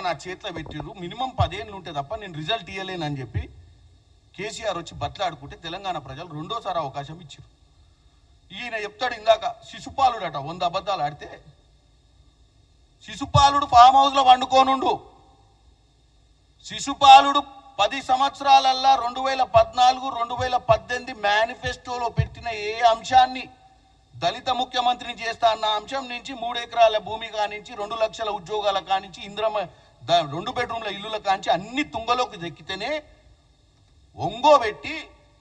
నా చేతిలో పెట్టిర్రు, మినిమం 10 ఏళ్ళు ఉంటే తప్ప నేను రిజల్ట్ ఇవ్వలేనని చెప్పి కేసీఆర్ వచ్చి బట్లాడుకుంటే తెలంగాణ ప్రజలు రెండోసారి అవకాశం ఇచ్చారు. ఈయన చెప్తాడు ఇందాక శిశుపాలుడు అట 100 అబద్ధాలు ఆడితే, శిశుపాలుడు ఫామ్ హౌస్లో వండుకోనుండు. శిశుపాలుడు 10 సంవత్సరాలల్లా 2014, 2018 మేనిఫెస్టోలో పెట్టిన ఏ అంశాన్ని దళిత ముఖ్యమంత్రిని చేస్తా అన్న అంశం నుంచి 3 ఎకరాల భూమి కానించి 2 లక్షల ఉద్యోగాల కానించి ఇంద్రమ 2 బెడ్రూమ్ల ఇల్లుల కానించి అన్ని తుంగలోకి దక్కితేనే ఒంగోబెట్టి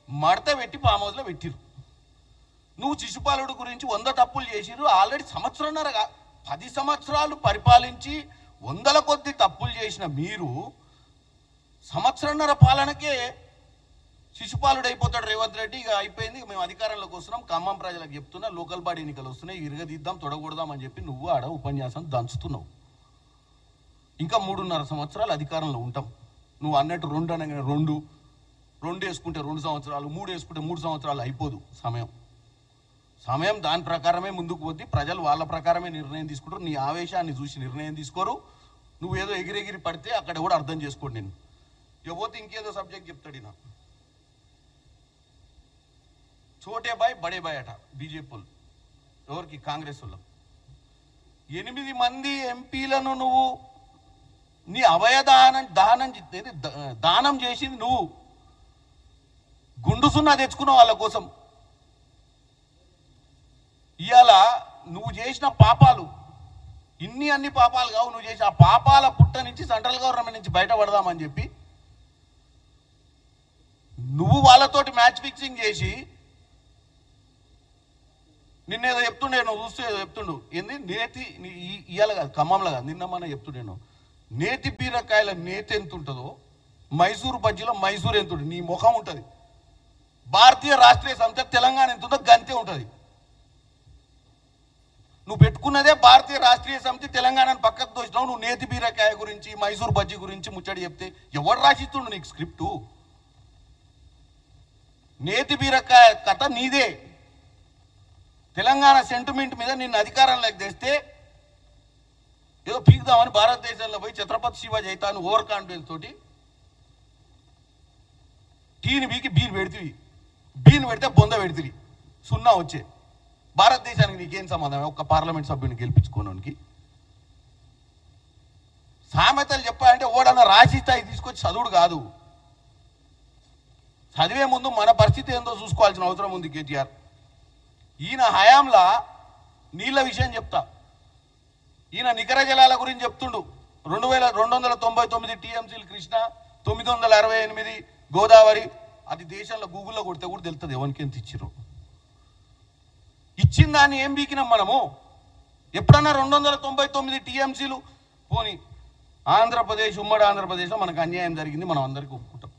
మడత పెట్టి ఫామ్ హౌస్లో పెట్టిరు. నువ్వు శిశుపాలుడు గురించి 100 తప్పులు చేసిరు. ఆల్రెడీ 1.5 సంవత్సరాలుగా 10 సంవత్సరాలు పరిపాలించి 100ల కొద్ది తప్పులు చేసిన మీరు 1.5 సంవత్సరాల పాలనకే శిశుపాలుడు అయిపోతాడు రేవంత్ రెడ్డి. ఇక అయిపోయింది, మేము అధికారంలోకి వస్తున్నాం, ఖమ్మం ప్రజలకు చెప్తున్నా, లోకల్ బాడీ ఎన్నికలు వస్తున్నాయి, ఇరగదిద్దాం, తొడగొడదాం అని చెప్పి నువ్వు ఆడ ఉపన్యాసం దంచుతున్నావు. ఇంకా 3.5 సంవత్సరాలు అధికారంలో ఉంటాం. నువ్వు అన్నట్టు 2 అనగానే 2 వేసుకుంటే 2 సంవత్సరాలు, 3 వేసుకుంటే 3 సంవత్సరాలు అయిపోదు. సమయం దాని ప్రకారమే ముందుకు పోద్ది. ప్రజలు వాళ్ళ ప్రకారమే నిర్ణయం తీసుకుంటారు. నీ ఆవేశాన్ని చూసి నిర్ణయం తీసుకోరు. నువ్వు ఏదో ఎగిరెగిరి పడితే అక్కడ కూడా అర్థం చేసుకోండి. నేను ఇకపోతే ఇంకేదో సబ్జెక్ట్ చెప్తాడు నా చోటే బాయ్ బడే బాయ్ అట బీజేపీ వాళ్ళు. ఎవరికి? కాంగ్రెస్ వాళ్ళు. 8 మంది ఎంపీలను నువ్వు నీ దానం చేసింది నువ్వు. గుండు సున్నా తెచ్చుకున్నావు వాళ్ళ కోసం. ఇవాళ నువ్వు చేసిన పాపాలు అన్ని పాపాలు కావు. నువ్వు చేసిన ఆ పాపాల పుట్ట నుంచి సెంట్రల్ గవర్నమెంట్ నుంచి బయటపడదామని చెప్పి నువ్వు వాళ్ళతోటి మ్యాచ్ ఫిక్సింగ్ చేసి నిన్నేదో చెప్తుండే, నువ్వు చూస్తే ఏదో చెప్తుండు. ఏంది నేతి ఇవాళ కాదు, ఖమ్మంలో కాదు, నిన్న మన చెప్తుండేను. నేతి బీరకాయల నేతి ఎంత ఉంటుందో మైసూరు బజ్జీలో మైసూరు ఎంత ఉంటుంది, నీ ముఖం ఉంటుంది. భారతీయ రాష్ట్రీయ సమితి తెలంగాణ ఎంత ఉందో గంతే ఉంటుంది. నువ్వు పెట్టుకున్నదే భారతీయ రాష్ట్రీయ సమితి తెలంగాణను పక్కకు తోసినావు. నువ్వు నేతి బీరకాయ గురించి మైసూరు బజ్జీ గురించి ముచ్చడి చెప్తే ఎవడు రాసిస్తుండు నీకు స్క్రిప్టు? నేతి బీరకాయ కథ నీదే. తెలంగాణ సెంటిమెంట్ మీద నిన్ను అధికారంలోకి తెస్తే ఏదో పీకుదామని భారతదేశంలో పోయి ఛత్రపతి శివాజీ అయితాను ఓవర్ కాన్ఫిడెన్స్ తోటి టీని బీకి బీన్ పెడుతుంది. బీన్ పెడితే బొంద పెడుతుంది, 0 వచ్చే. భారతదేశానికి నీకేం సంబంధం? ఒక్క పార్లమెంట్ సభ్యుని గెలిపించుకోవడానికి సామెతలు చెప్పాలంటే ఓడన్నా రాసి స్థాయి తీసుకొచ్చి చదువుడు కాదు. చదివే ముందు మన పరిస్థితి ఏందో చూసుకోవాల్సిన అవసరం ఉంది కేటీఆర్. ఈయన హయాంలా నీళ్ళ విషయం చెప్తా. ఈయన నికర జలాల గురించి చెప్తుండు. 299 టీఎంసీలు కృష్ణ, 968 గోదావరి. అది దేశంలో గూగుల్లో కొడితే కూడా తెలుస్తుంది ఎవరికి ఎంత ఇచ్చిర్రు. ఇచ్చిన దాన్ని ఏం బీకినాం మనము? ఎప్పుడన్నా 299 టీఎంసీలు పోనీ ఆంధ్రప్రదేశ్, ఉమ్మడి ఆంధ్రప్రదేశ్లో మనకు అన్యాయం జరిగింది, మనం అందరికీ ఒప్పుకుంటాం.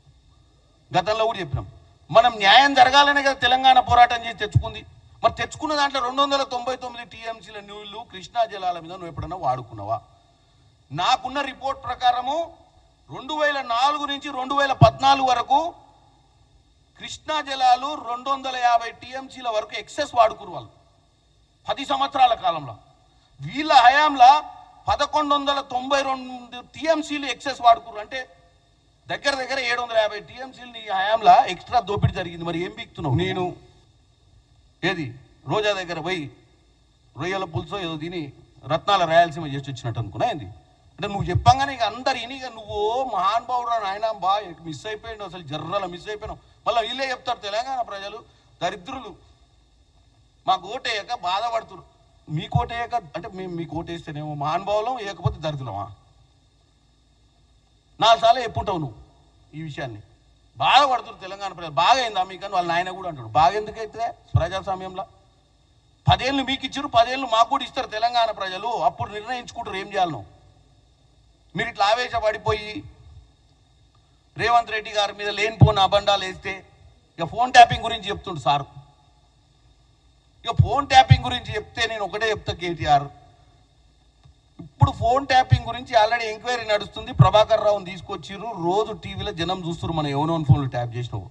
గతంలో కూడా చెప్పినాం. మనం న్యాయం జరగాలనే కదా తెలంగాణ పోరాటం చేసి తెచ్చుకుంది. మరి తెచ్చుకున్న దాంట్లో 299 టీఎంసీల నీళ్లు కృష్ణా జలాల మీద నువ్వు ఎప్పుడన్నా వాడుకున్నావా? నాకున్న రిపోర్ట్ ప్రకారము 2004 నుంచి 2014 వరకు కృష్ణా జలాలు 250 టీఎంసీల వరకు ఎక్సెస్ వాడుకురు వాళ్ళు 10 సంవత్సరాల కాలంలో. వీళ్ళ హయాంలో 1192 టీఎంసీలు ఎక్సెస్ వాడుకురు. అంటే దగ్గర 750 టీఎంసీలు నీ హయాంలో ఎక్స్ట్రా దోపిడీ జరిగింది. మరి ఏం బీక్తున్నావు? నేను ఏది రోజా దగ్గర పోయి రొయ్యల పులుసో ఏదో తిని రత్నాల రాయలసీమ చేసి వచ్చినట్టు అనుకున్నా ఏంది? అంటే నువ్వు చెప్పంగానే ఇక అందరు ఇనిగా నువ్వు మహానుభావుడు ఆయన బాగా మిస్ అయిపోయాడు, అసలు జర్రల మిస్ అయిపోయినావు. మళ్ళీ వీళ్ళే చెప్తారు తెలంగాణ ప్రజలు దరిద్రులు, మాకు ఓటేయక బాధపడుతున్నారు. మీకు ఓటేయక అంటే మేము మీకు ఓటేస్తేనేమో మహానుభావులం, వేయకపోతే దరిద్రులమా? 4 సార్లు చెప్పుంటావు నువ్వు ఈ విషయాన్ని. బాధపడుతున్నారు తెలంగాణ ప్రజలు. బాగా అయిందా మీకు అని వాళ్ళ నాయన కూడా అంటాడు. బాగా ఎందుకైతే ప్రజాస్వామ్యంలో 10 ఏళ్ళు మీకు ఇచ్చారు, 10 ఏళ్ళు మాకు కూడా ఇస్తారు తెలంగాణ ప్రజలు. అప్పుడు నిర్ణయించుకుంటారు ఏం చేయాలను. మీరు ఇట్లా ఆవేశపడిపోయి రేవంత్ రెడ్డి గారి మీద లేనిపోని అబండాలు వేస్తే ఇక ఫోన్ ట్యాపింగ్ గురించి చెప్తుండు సార్. ఇక ఫోన్ ట్యాపింగ్ గురించి చెప్తే నేను ఒకటే చెప్తా కేటీఆర్, ఇప్పుడు ఫోన్ ట్యాపింగ్ గురించి ఆల్రెడీ ఎంక్వైరీ నడుస్తుంది. ప్రభాకర్ రావుని తీసుకొచ్చిర్రు, రోజు టీవీలో జనం చూస్తున్నారు మనం ఎవనోన్ ఫోన్లు ట్యాప్ చేసినావు.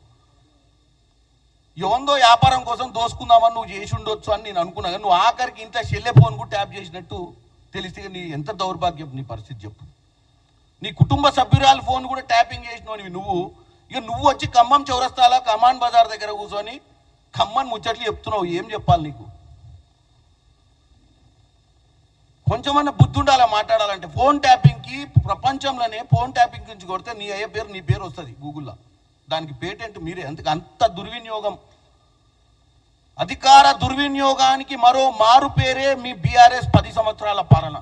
ఎవందో వ్యాపారం కోసం దోసుకుందామని నువ్వు చేసి ఉండొచ్చు అని నేను అనుకున్నా. కానీ నువ్వు ఆఖరికి ఇంత చెల్లె ఫోన్ కూడా ట్యాప్ చేసినట్టు తెలిస్తే నీ ఎంత దౌర్భాగ్యం నీ పరిస్థితి చెప్పు. నీ కుటుంబ సభ్యురాలు ఫోన్ కూడా ట్యాపింగ్ చేసినవి నువ్వు. ఇక నువ్వు వచ్చి ఖమ్మం చౌరస్తాల కమాన్ బజార్ దగ్గర కూర్చొని ఖమ్మన్ ముచ్చట్లు చెప్తున్నావు. ఏం చెప్పాలి నీకు? కొంచెమన్నా బుద్ధి ఉండాలా మాట్లాడాలంటే. ఫోన్ ట్యాపింగ్కి ప్రపంచంలోనే ఫోన్ ట్యాపింగ్ గురించి కొడితే నీ అయ్యే పేరు నీ పేరు వస్తుంది గూగుల్లో. దానికి పేటెంట్ మీరే. అందుకే అంత దుర్వినియోగం. అధికార దుర్వినియోగానికి మరో మారు పేరే మీ బీఆర్ఎస్ 10 సంవత్సరాల పాలన.